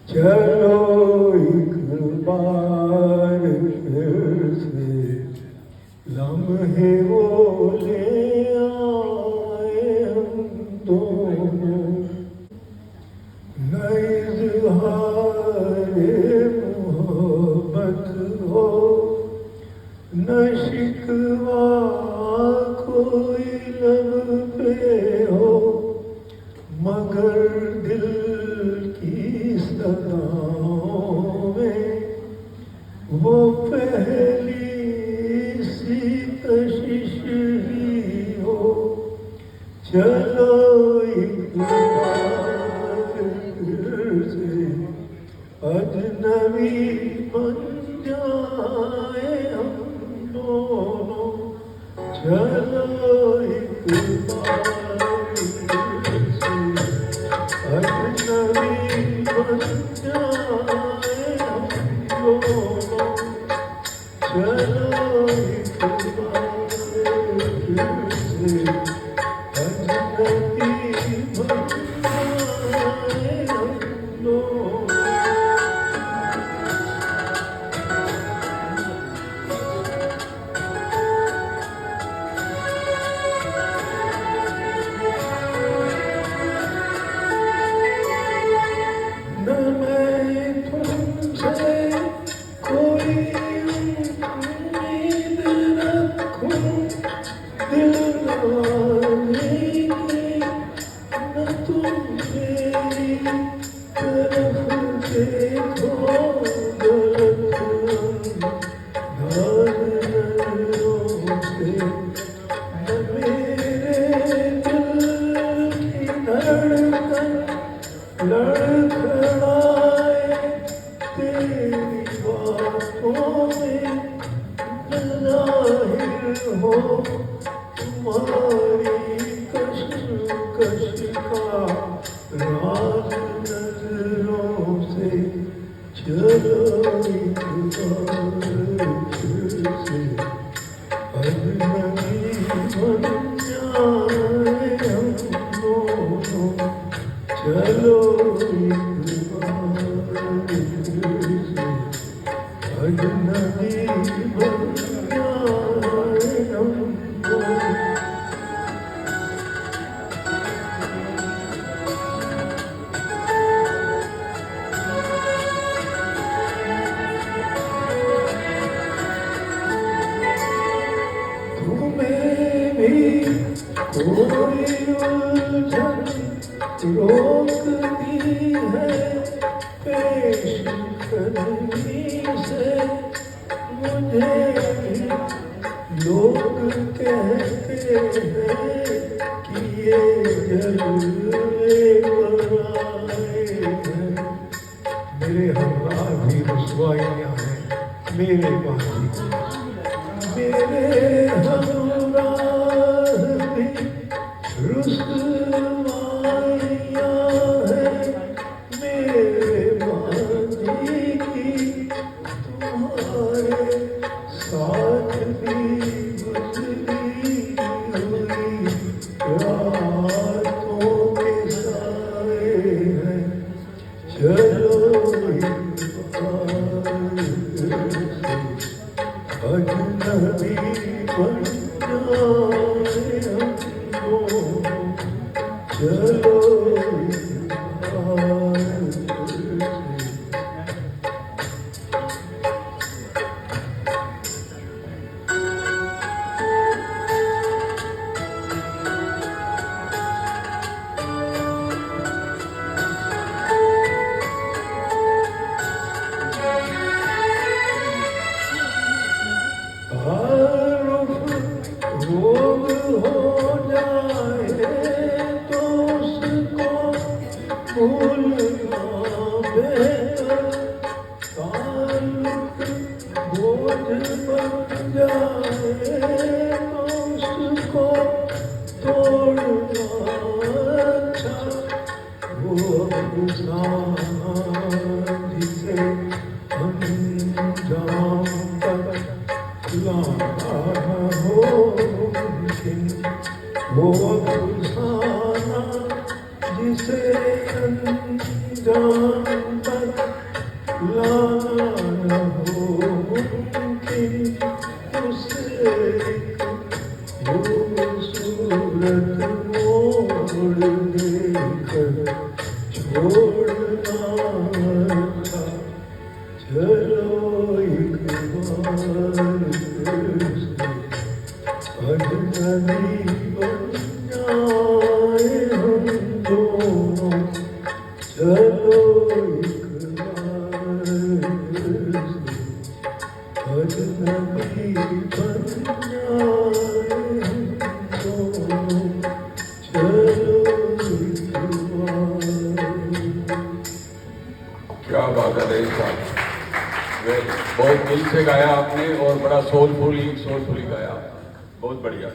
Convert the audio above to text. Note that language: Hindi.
चलो एक बार फिर से लम्हे वो ले आए हम दोनों, न इज़हारे मोहब्बत हो न शिकवा कोई लब पे हो, मगर दिल की सदाओं में वो पहली सी कशिश ही हो। चलो एक बार फिर से अजनबी बन जाए हम दोनों, चलो एक बार फिर से अजनबी बन जाए हम दोनों, चलो एक बार फिर से अजनबी बन जाए हम दोनों। न मैं तुमसे कोई उम्मीद रखूं दिल लगाने की, न तुम मेरी तरफ देखो गलत अंदाज नजरों से, न मेरे दिल की धड़कन लड़खड़ाए तेरी बातों में, न ज़ाहिर हो तुम्हारी कश्मकश का राज नजरों से। चलो एक बार फिर से अजनबी बन जाए हम दोनों, चलो एक बार फिर से अजनबी बन जाए हम दोनों। तुम्हें भी कोई उलझन रोकती है पेश कदमी से, मुझे भी लोग कहते हैं कि ये जलवे बराए हैं। मेरे हमरा भी रुसवाइयाँ हैं मेरे पास भी, मेरे हमराह भी रुसवाइयाँ हैं मेरे मांझी की, तुम्हारे साथ भी गुजरी हुई रातों के साए हैं। चलो एक बार फिर से अजनबी बन जाए हम दोनों, चलो एक बार फिर से। रोग हो जाए तो उसको भूलना बेहतर, ताल्लुक बोझ बन जाए तो उसको तोड़ना अच्छा। वो अफसाना जिसे अंजाम तक लाना हो मुमकिन, वो अफसाना जिसे अंजाम तक भुलाना हो मुमकिन उसे खूबसूरत मोड़ देकर छोड़ना था। चलो एक बार फिर से अजनबी बन जाए हम दोनों। चलो एक बार फिर से अजनबी बन जाए हम दोनों। चलो एक बार। क्या बात है रईस साहब, बहुत दिल से गाया आपने और बड़ा सोलफुली गाया, बहुत बढ़िया।